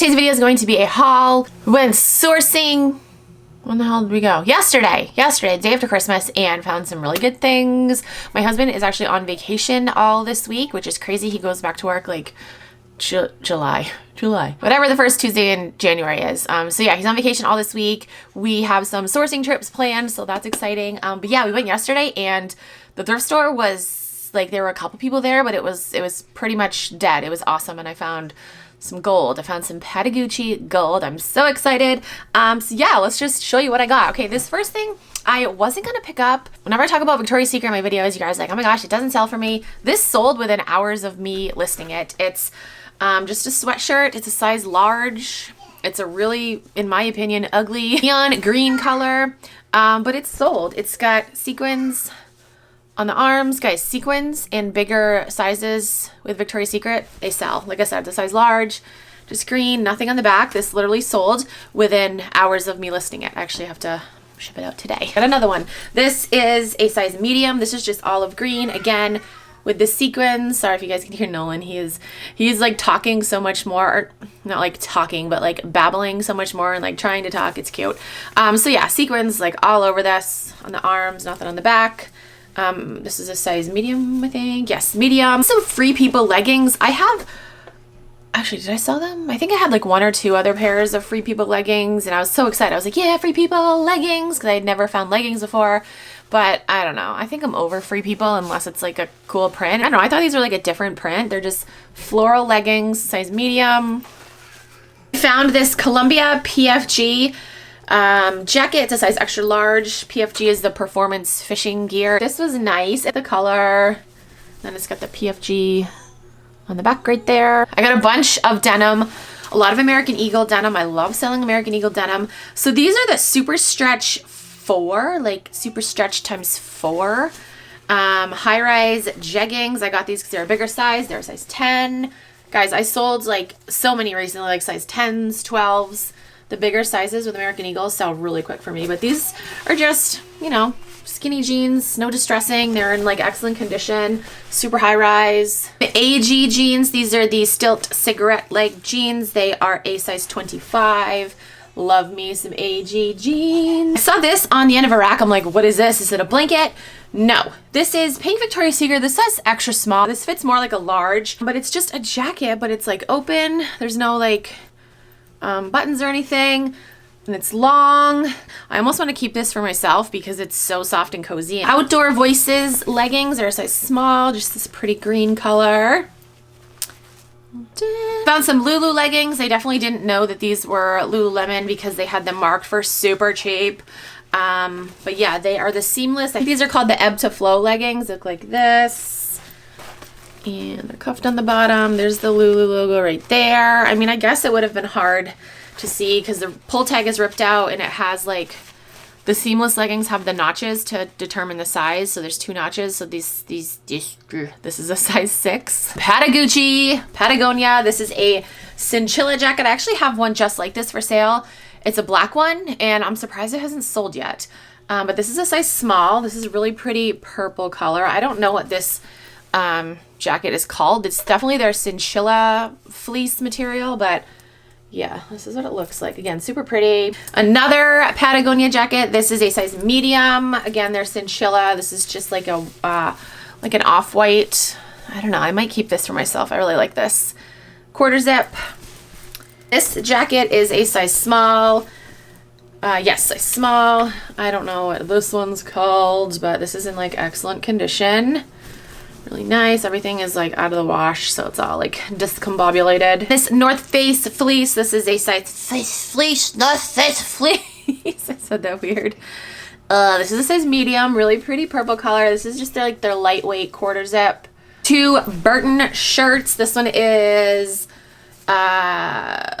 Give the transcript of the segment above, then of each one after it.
today's video is going to be a haul. We went sourcing. When the hell did we go? Yesterday, day after Christmas, and found some really good things. My husband is actually on vacation all this week, which is crazy. He goes back to work like July, whatever the first Tuesday in January is. So yeah, he's on vacation all this week. We have some sourcing trips planned, so that's exciting. But yeah, we went yesterday, and the thrift store was like, there were a couple people there, but it was pretty much dead. It was awesome, and I found some gold. I found some Patagucci gold. I'm so excited. So yeah, let's just show you what I got. Okay, this first thing I wasn't gonna pick up. Whenever I talk about Victoria's Secret in my videos, you guys are like, oh my gosh, it doesn't sell for me. This sold within hours of me listing it. It's just a sweatshirt. It's a size large. It's a really, in my opinion, ugly neon green color, but it's sold. It's got sequins on the arms, guys. Sequins in bigger sizes with Victoria's Secret, they sell. Like I said, it's a size large, just green, nothing on the back. This literally sold within hours of me listing it. I actually have to ship it out today. Got another one. This is a size medium. This is just olive green, again, with the sequins. Sorry if you guys can hear Nolan. He's like talking so much more, or not like talking, but like babbling so much more and like trying to talk. It's cute. So yeah, sequins like all over this, on the arms, nothing on the back. This is a size medium, I think. Yes, medium. Some Free People leggings. I have, actually, did I sell them? I think I had like one or two other pairs of Free People leggings, and I was so excited. I was like, yeah, Free People leggings, because I had never found leggings before. But I don't know. I think I'm over Free People unless it's like a cool print. I don't know. I thought these were like a different print. They're just floral leggings, size medium. I found this Columbia PFG jacket. It's a size extra large. PFG is the performance fishing gear. This was nice. The color. Then it's got the PFG on the back right there. I got a bunch of denim. A lot of American Eagle denim. I love selling American Eagle denim. So these are the Super Stretch 4, like Super Stretch times 4. High-rise jeggings. I got these because they're a bigger size. They're a size 10. Guys, I sold like so many recently, like size 10s, 12s. The bigger sizes with American Eagle sell really quick for me, but these are just, you know, skinny jeans, no distressing. They're in like excellent condition, super high rise. The AG jeans, these are the Stilt cigarette leg jeans. They are a size 25. Love me some AG jeans. I saw this on the end of a rack. I'm like, what is this? Is it a blanket? No, this is Pink Victoria's Secret. This says extra small. This fits more like a large, but it's just a jacket, but it's like open. There's no like buttons or anything, and it's long. I almost want to keep this for myself because it's so soft and cozy. Outdoor Voices leggings are a size small, just this pretty green color. Found some Lulu leggings. I definitely didn't know that these were Lululemon because they had them marked for super cheap. But yeah, they are the seamless. I think these are called the Ebb to Flow leggings. Look like this. And they're cuffed on the bottom. There's the Lulu logo right there. I mean, I guess it would have been hard to see because the pull tag is ripped out, and it has like, the seamless leggings have the notches to determine the size. So there's 2 notches. So this is a size 6. Patagonia. This is a chinchilla jacket. I actually have one just like this for sale. It's a black one, and I'm surprised it hasn't sold yet. But this is a size small. This is a really pretty purple color. I don't know what this jacket is called. It's definitely their chinchilla fleece material, but yeah, this is what it looks like. Again, super pretty. Another Patagonia jacket. This is a size medium. Again, they're chinchilla. This is just like a like an off-white. I don't know. I might keep this for myself. I really like this. Quarter zip. This jacket is a size small. Yes, size small. I don't know what this one's called, but this is in like excellent condition. Really nice. Everything is like out of the wash, so it's all like discombobulated. This North Face fleece. This is a size fleece. North Face fleece. I said that weird. This is a size medium. Really pretty purple color. This is just their lightweight quarter zip. 2 Burton shirts. This one is I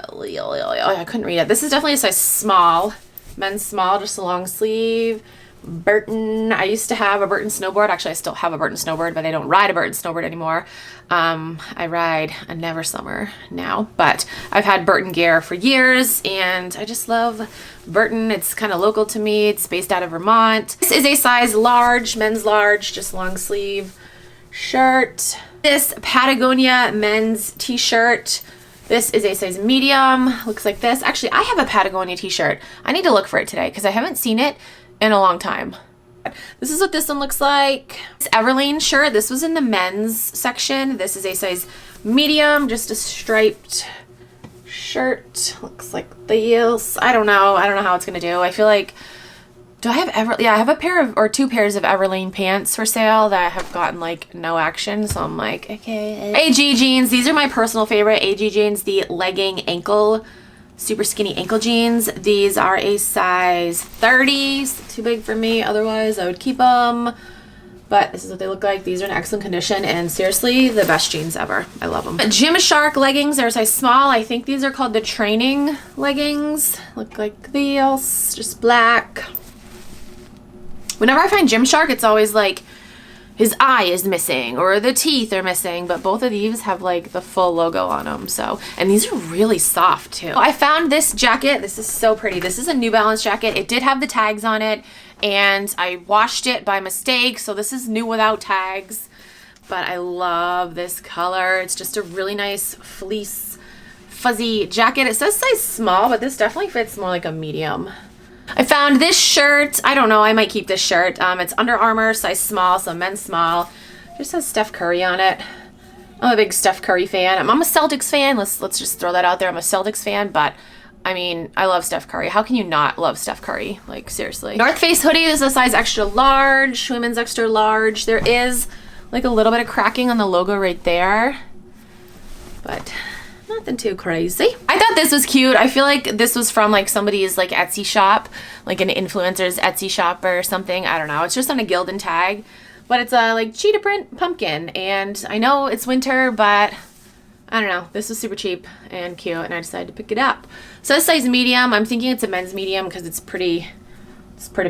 couldn't read it. This is definitely a size small. Men's small, just a long sleeve. Burton. I used to have a Burton snowboard. Actually, I still have a Burton snowboard, but I don't ride a Burton snowboard anymore. I ride a Never Summer now, but I've had Burton gear for years, and I just love Burton. It's kind of local to me. It's based out of Vermont. This is a size large, men's large, just long sleeve shirt. This Patagonia men's t-shirt. This is a size medium. Looks like this. Actually, I have a Patagonia t-shirt. I need to look for it today because I haven't seen it in a long time. This is what this one looks like. It's Everlane shirt. This was in the men's section. This is a size medium, just a striped shirt. Looks like this. I don't know how it's gonna do. I feel like, do I have yeah, I have a pair of, or 2 pairs of Everlane pants for sale that have gotten like no action. So I'm like, okay. AG jeans. These are my personal favorite. AG jeans, the legging ankle, super skinny ankle jeans. These are a size 30. Too big for me. Otherwise, I would keep them. But this is what they look like. These are in excellent condition and seriously the best jeans ever. I love them. Gymshark leggings. They're a size small. I think these are called the training leggings. Look like these, just black. Whenever I find Gymshark, it's always like his eye is missing or the teeth are missing, but both of these have like the full logo on them. So, and these are really soft too. I found this jacket. This is so pretty. This is a New Balance jacket. It did have the tags on it and I washed it by mistake. So this is new without tags, but I love this color. It's just a really nice fleece fuzzy jacket. It says size small, but this definitely fits more like a medium. I found this shirt. I don't know. I might keep this shirt. It's Under Armour, size small, so men's small. Just has Steph Curry on it. I'm a big Steph Curry fan. I'm a Celtics fan. Let's just throw that out there. I'm a Celtics fan, but I mean, I love Steph Curry. How can you not love Steph Curry? Like, seriously. North Face hoodie. This is a size extra large, women's extra large. There is like a little bit of cracking on the logo right there, but nothing too crazy. I thought this was cute. I feel like this was from like somebody's like Etsy shop, like an influencer's Etsy shop or something. I don't know. It's just on a Gildan tag, but it's a like cheetah print pumpkin. And I know it's winter, but I don't know. This was super cheap and cute and I decided to pick it up. So this size medium, I'm thinking it's a men's medium because it's pretty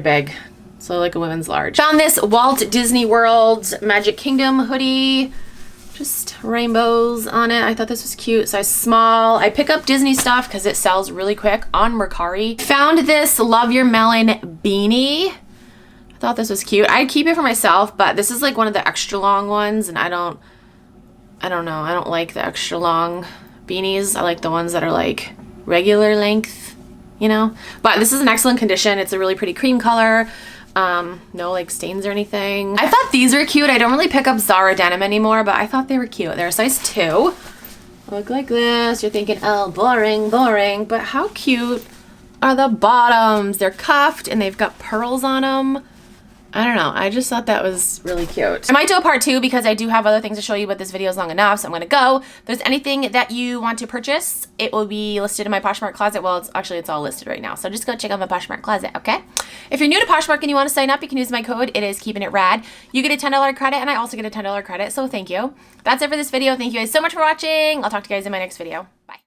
big. So like a women's large. Found this Walt Disney World Magic Kingdom hoodie. Just rainbows on it. I thought this was cute. Size small. I pick up Disney stuff because it sells really quick on Mercari. Found this Love Your Melon beanie. I thought this was cute. I'd keep it for myself, but this is like one of the extra long ones and I don't know. I don't like the extra long beanies. I like the ones that are like regular length, you know? But this is in excellent condition. It's a really pretty cream color. No like stains or anything. I thought these were cute. I don't really pick up Zara denim anymore, but I thought they were cute. They're a size 2. Look like this. You're thinking, oh, boring, boring. But how cute are the bottoms? They're cuffed and they've got pearls on them. I don't know. I just thought that was really cute. I might do a part 2 because I do have other things to show you, but this video is long enough, so I'm gonna go. If there's anything that you want to purchase, it will be listed in my Poshmark closet. Well, it's all listed right now, so just go check out my Poshmark closet, okay? If you're new to Poshmark and you want to sign up, you can use my code. It is Keepin' It Rad. You get a $10 credit, and I also get a $10 credit, so thank you. That's it for this video. Thank you guys so much for watching. I'll talk to you guys in my next video. Bye.